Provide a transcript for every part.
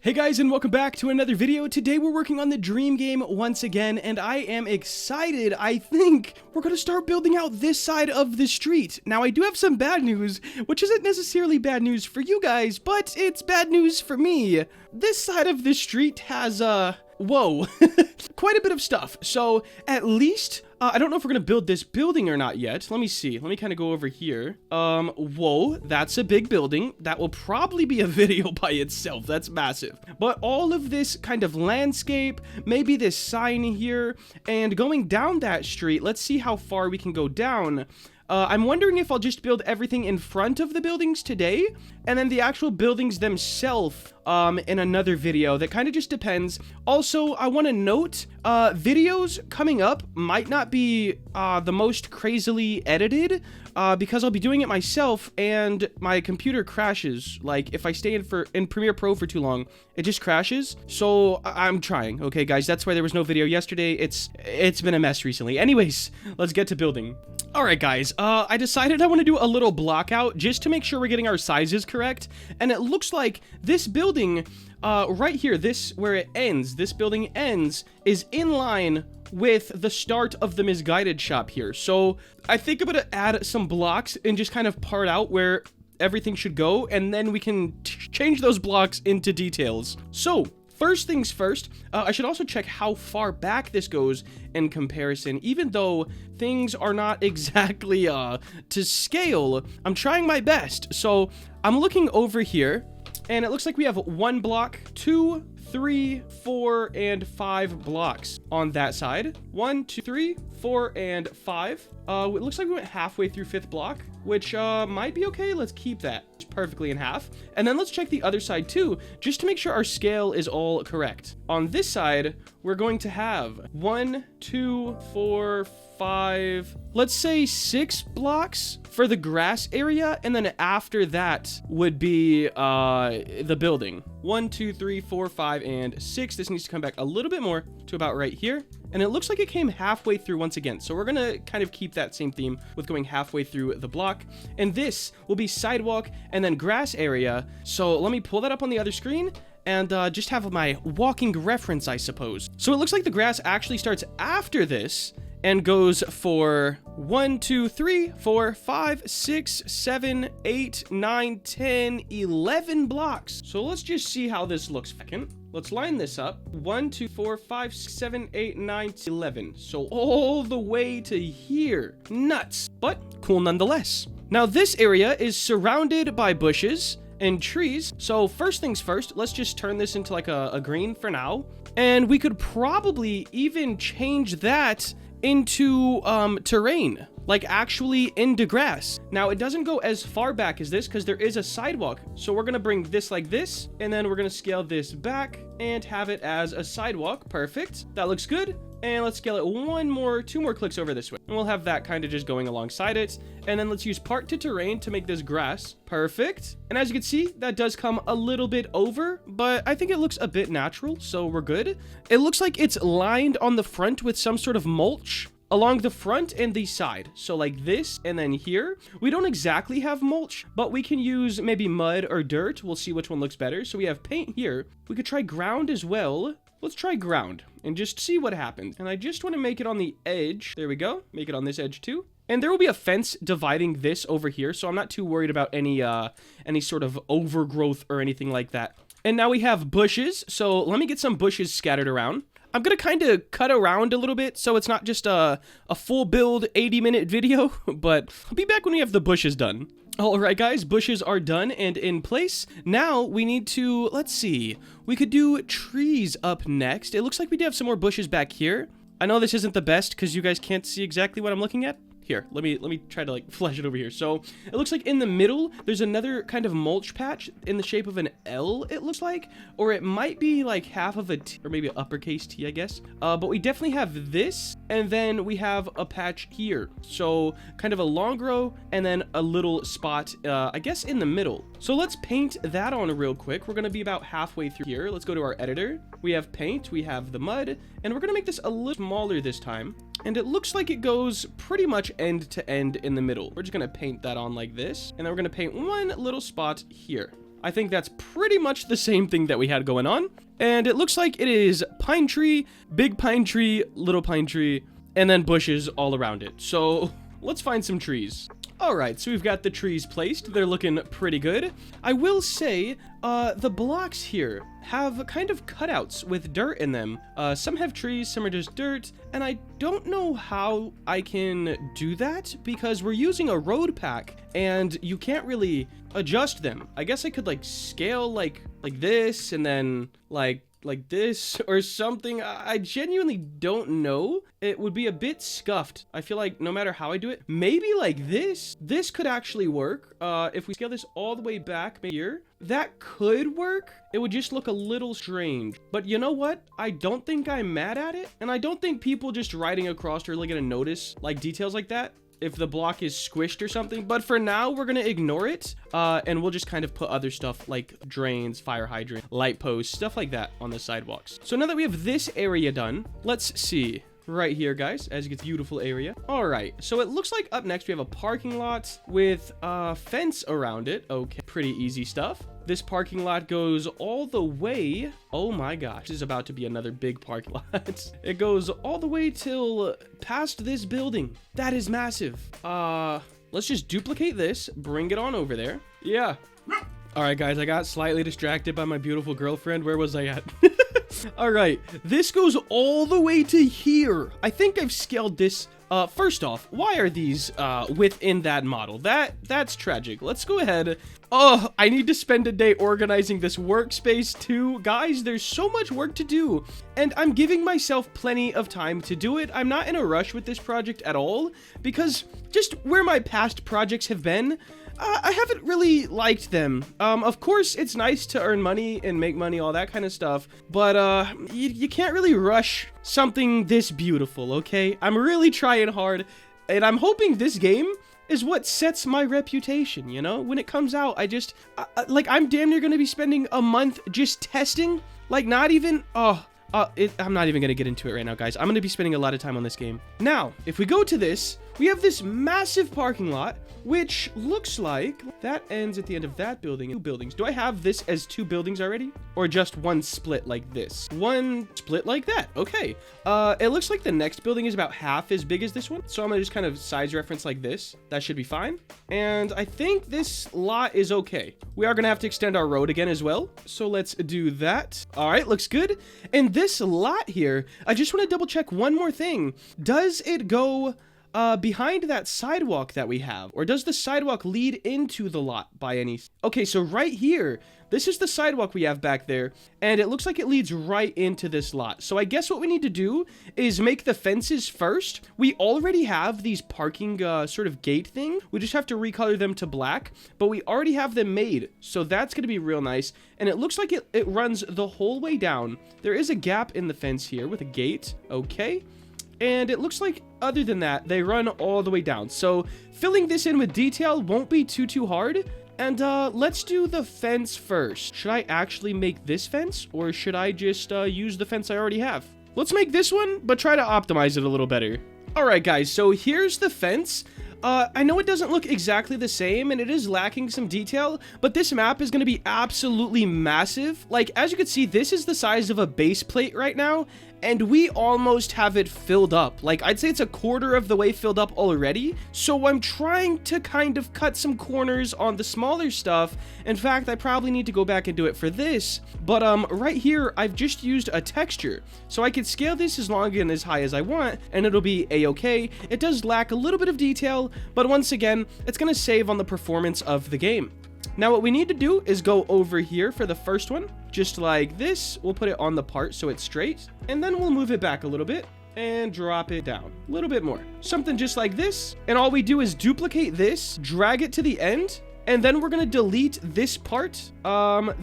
Hey guys, and welcome back to another video. Today we're working on the dream game once again, and I am excited. I think we're gonna start building out this side of the street. Now I do have some bad news, which isn't necessarily bad news for you guys, but it's bad news for me. This side of the street has whoa, quite a bit of stuff. So at least, I don't know if we're gonna build this building or not yet. Let me see. Let me kind of go over here. Whoa, that's a big building. That will probably be a video by itself. That's massive. But all of this kind of landscape, maybe this sign here, and going down that street, let's see how far we can go down. I'm wondering if I'll just build everything in front of the buildings today, and then the actual buildings themselves in another video. That kind of just depends. Also, I want to note, videos coming up might not be the most crazily edited, because I'll be doing it myself, and my computer crashes. Like, if I stay in Premiere Pro for too long, it just crashes. So I'm trying, okay, guys? That's why there was no video yesterday. It's been a mess recently. Anyways, let's get to building. Alright guys, I decided I want to do a little block out just to make sure we're getting our sizes correct, and it looks like this building, right here, where it ends, this building ends, is in line with the start of the misguided shop here. So I think I'm gonna add some blocks and just kind of part out where everything should go, and then we can change those blocks into details. So first things first, I should also check how far back this goes in comparison. Even though things are not exactly to scale, I'm trying my best. So I'm looking over here, and it looks like we have 1 block, 2, 3, 4, and 5 blocks on that side. 1, 2, 3, 4, and 5. It looks like we went halfway through 5th block, which might be okay. Let's keep that perfectly in half. And then let's check the other side too, just to make sure our scale is all correct. On this side, we're going to have 1, 2, 4, 5, let's say 6 blocks for the grass area, and then after that would be the building. 1, 2, 3, 4, 5, and 6. This needs to come back a little bit more to about right here. And it looks like it came halfway through once again. So we're gonna kind of keep that same theme with going halfway through the block. And this will be sidewalk and then grass area. So let me pull that up on the other screen and just have my walking reference, I suppose. So it looks like the grass actually starts after this and goes for 1, 2, 3, 4, 5, 6, 7, 8, 9, 10, 11 blocks. So let's just see how this looks. Second, let's line this up. 1, 2, 4, 5, 6, 7, 8, 9, 11. So all the way to here. Nuts, but cool nonetheless. Now this area is surrounded by bushes and trees. So first things first, let's just turn this into like a green for now. And we could probably even change that into terrain, like actually into grass. Now it doesn't go as far back as this because there is a sidewalk, so we're gonna bring this like this, and then we're gonna scale this back and have it as a sidewalk. Perfect, that looks good. And let's scale it 2 more clicks over this way, and we'll have that kind of just going alongside it. And then let's use part to terrain to make this grass. Perfect. And as you can see, that does come a little bit over, but I think it looks a bit natural, so we're good. It looks like it's lined on the front with some sort of mulch along the front and the side. So like this, and then here. We don't exactly have mulch, but we can use maybe mud or dirt. We'll see which one looks better. So we have paint here. We could try ground as well. Let's try ground and just see what happens. And I just want to make it on the edge. There we go. Make it on this edge too. And there will be a fence dividing this over here, so I'm not too worried about any sort of overgrowth or anything like that. And now we have bushes, so let me get some bushes scattered around. I'm gonna kind of cut around a little bit, so it's not just a full build 80-minute video, but I'll be back when we have the bushes done. Alright guys, bushes are done and in place. Now we need to, let's see, we could do trees up next. It looks like we do have some more bushes back here. I know this isn't the best because you guys can't see exactly what I'm looking at. Here, let me try to like flesh it over here. So it looks like in the middle, there's another kind of mulch patch in the shape of an L, it looks like, or it might be like half of a T, or maybe an uppercase T, I guess. But we definitely have this, and then we have a patch here. So kind of a long row, and then a little spot, I guess in the middle. So let's paint that on real quick. We're gonna be about halfway through here. Let's go to our editor. We have paint, we have the mud, and we're gonna make this a little smaller this time. And it looks like it goes pretty much end to end in the middle. We're just gonna paint that on like this, and then we're gonna paint one little spot here. I think that's pretty much the same thing that we had going on. And it looks like it is pine tree, big pine tree, little pine tree, and then bushes all around it. So let's find some trees. All right, so we've got the trees placed. They're looking pretty good. I will say, the blocks here have kind of cutouts with dirt in them. Some have trees, some are just dirt, and I don't know how I can do that because we're using a road pack and you can't really adjust them. I guess I could like scale like this and then like this or something. I genuinely don't know. It would be a bit scuffed. I feel like no matter how I do it, maybe like this could actually work. If we scale this all the way back here, that could work. It would just look a little strange. But you know what? I don't think I'm mad at it. And I don't think people just riding across are really gonna notice like details like that if the block is squished or something. But for now, we're gonna ignore it, and we'll just kind of put other stuff like drains, fire hydrant, light posts, stuff like that on the sidewalks. So now that we have this area done, let's see. Right here, guys, as you get beautiful area. All right, so it looks like up next we have a parking lot with a fence around it. Okay, pretty easy stuff. This parking lot goes all the way. Oh my gosh, this is about to be another big parking lot. It goes all the way till past this building. That is massive. Let's just duplicate this, bring it on over there. Yeah. All right, guys, I got slightly distracted by my beautiful girlfriend. Where was I at? All right, this goes all the way to here. I think I've scaled this. First off, why are these within that model? That's tragic. Let's go ahead. Oh, I need to spend a day organizing this workspace too. Guys, there's so much work to do, and I'm giving myself plenty of time to do it. I'm not in a rush with this project at all, because just where my past projects have been, I haven't really liked them. Of course, it's nice to earn money and make money, all that kind of stuff, but you can't really rush something this beautiful, okay? I'm really trying hard, and I'm hoping this game is what sets my reputation, you know? When it comes out, like, I'm damn near gonna be spending a month just testing, like, not even, I'm not even gonna get into it right now, guys. I'm gonna be spending a lot of time on this game. Now, if we go to this, we have this massive parking lot, which looks like that ends at the end of that building. 2 buildings. Do I have this as 2 buildings already? Or just one split like this? One split like that. Okay. It looks like the next building is about half as big as this one. So I'm gonna just kind of size reference like this. That should be fine. And I think this lot is okay. We are gonna have to extend our road again as well. So let's do that. All right, looks good. And this lot here, I just want to double check one more thing. Does it go behind that sidewalk that we have, or does the sidewalk lead into the lot by any? Okay, so right here, this is the sidewalk we have back there, and it looks like it leads right into this lot. So I guess what we need to do is make the fences first. We already have these parking sort of gate thing. We just have to recolor them to black, but we already have them made, so that's gonna be real nice. And it looks like it runs the whole way down. There is a gap in the fence here with a gate. Okay. And it looks like, other than that, they run all the way down. So filling this in with detail won't be too hard. And let's do the fence first. Should I actually make this fence, or should I just use the fence I already have? Let's make this one, but try to optimize it a little better. All right, guys, so here's the fence. I know it doesn't look exactly the same, and it is lacking some detail, but this map is going to be absolutely massive. Like, as you can see, this is the size of a base plate right now, and we almost have it filled up. Like, I'd say it's a quarter of the way filled up already, so I'm trying to kind of cut some corners on the smaller stuff. In fact, I probably need to go back and do it for this, but right here, I've just used a texture, so I can scale this as long and as high as I want, and it'll be a-okay. It does lack a little bit of detail, but once again, it's going to save on the performance of the game. Now what we need to do is go over here for the first one, just like this. We'll put it on the part so it's straight, and then we'll move it back a little bit and drop it down a little bit more. Something just like this, and all we do is duplicate this, drag it to the end, and then we're gonna delete this part.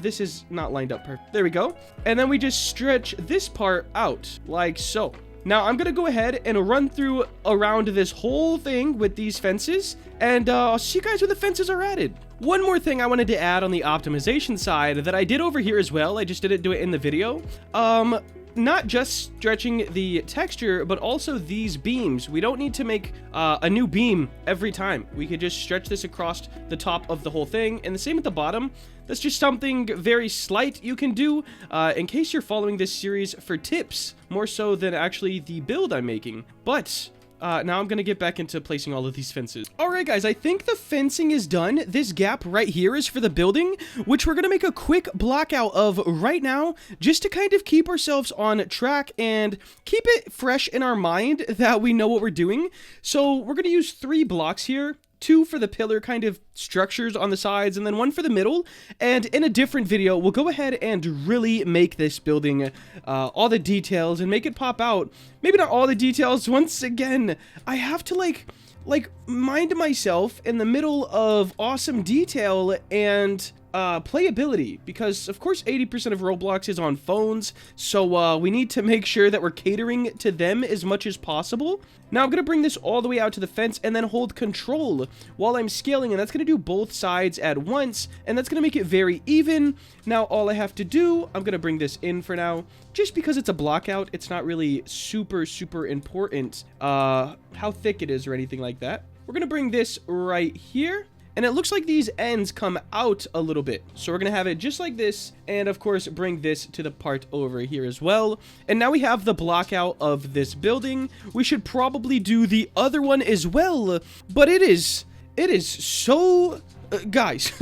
This is not lined up perfect. There we go. And then we just stretch this part out like so. Now I'm gonna go ahead and run through around this whole thing with these fences, and I'll see you guys when the fences are added. One more thing I wanted to add on the optimization side that I did over here as well, I just didn't do it in the video. not just stretching the texture, but also these beams. We don't need to make a new beam every time. We could just stretch this across the top of the whole thing, and the same at the bottom. That's just something very slight you can do in case you're following this series for tips, more so than actually the build I'm making. But now I'm gonna get back into placing all of these fences. All right, guys, I think the fencing is done. This gap right here is for the building, which we're gonna make a quick block out of right now, just to kind of keep ourselves on track and keep it fresh in our mind that we know what we're doing. So we're gonna use 3 blocks here. 2 for the pillar kind of structures on the sides, and then 1 for the middle. And in a different video, we'll go ahead and really make this building all the details and make it pop out. Maybe not all the details. Once again, I have to like mind myself in the middle of awesome detail and playability, because of course 80% of Roblox is on phones, so we need to make sure that we're catering to them as much as possible. Now I'm gonna bring this all the way out to the fence and then hold control while I'm scaling, and that's gonna do both sides at once, and that's gonna make it very even. Now all I have to do, I'm gonna bring this in for now, just because it's a block out. It's not really super important how thick it is or anything like that. We're gonna bring this right here. And it looks like these ends come out a little bit. So we're going to have it just like this. And of course, bring this to the part over here as well. And now we have the block out of this building. We should probably do the other one as well. But it is so... guys,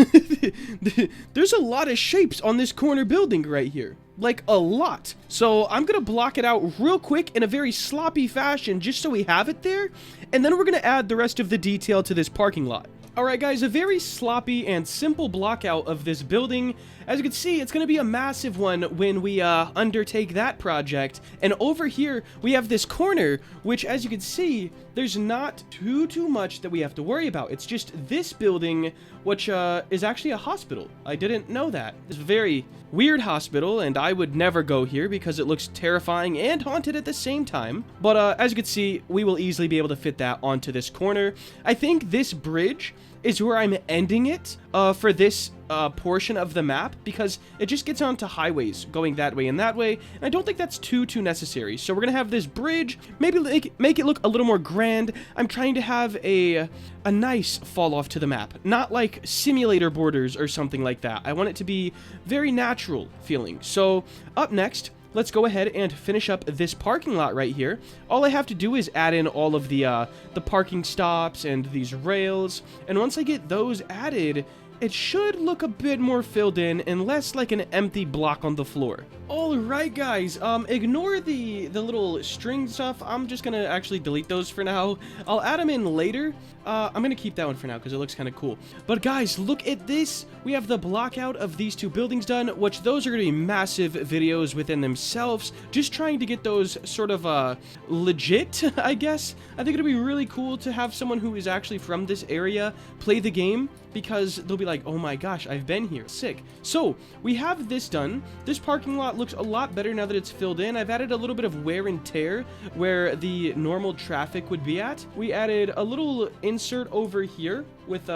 there's a lot of shapes on this corner building right here. Like, a lot. So I'm going to block it out real quick in a very sloppy fashion just so we have it there. And then we're going to add the rest of the detail to this parking lot. Alright guys, a very sloppy and simple block out of this building. As you can see, it's going to be a massive one when we undertake that project. And over here, we have this corner, which as you can see, there's not too much that we have to worry about. It's just this building, which is actually a hospital. I didn't know that. It's a very weird hospital, and I would never go here because it looks terrifying and haunted at the same time. But as you can see, we will easily be able to fit that onto this corner. I think this bridge is where I'm ending it for this portion of the map, because it just gets onto highways going that way and that way, and I don't think that's too necessary. So we're gonna have this bridge, maybe make it look a little more grand. I'm trying to have a nice fall off to the map, not like simulator borders or something like that. I want it to be very natural feeling. So up next, let's go ahead and finish up this parking lot right here. All I have to do is add in all of the parking stops and these rails, and once I get those added, it should look a bit more filled in and less like an empty block on the floor. Alright guys, ignore the little string stuff. I'm just gonna actually delete those for now. I'll add them in later. I'm gonna keep that one for now because it looks kind of cool. But guys, look at this. We have the block out of these 2 buildings done, which those are gonna be massive videos within themselves. Just trying to get those sort of legit, I guess. I think it'll be really cool to have someone who is actually from this area play the game, because they'll be like, oh my gosh, I've been here. Sick. So we have this done. This parking lot looks a lot better now that it's filled in. I've added a little bit of wear and tear where the normal traffic would be at. We added a little insert over here with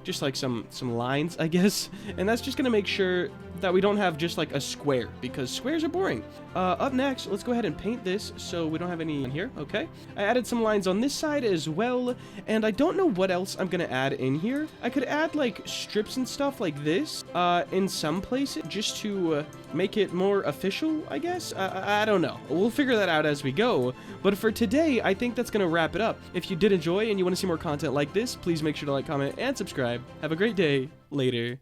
just like some lines, I guess, and that's just gonna make sure that we don't have just like a square, because squares are boring. Up next, let's go ahead and paint this so we don't have any in here. Okay, I added some lines on this side as well, and I don't know what else I'm gonna add in here. I could add like strips and stuff like this in some places just to make it more official, I guess. I don't know. We'll figure that out as we go. But for today, I think that's gonna wrap it up. If you did enjoy and you want to see more content like this, please make sure to like, comment, and subscribe. Have a great day. Later.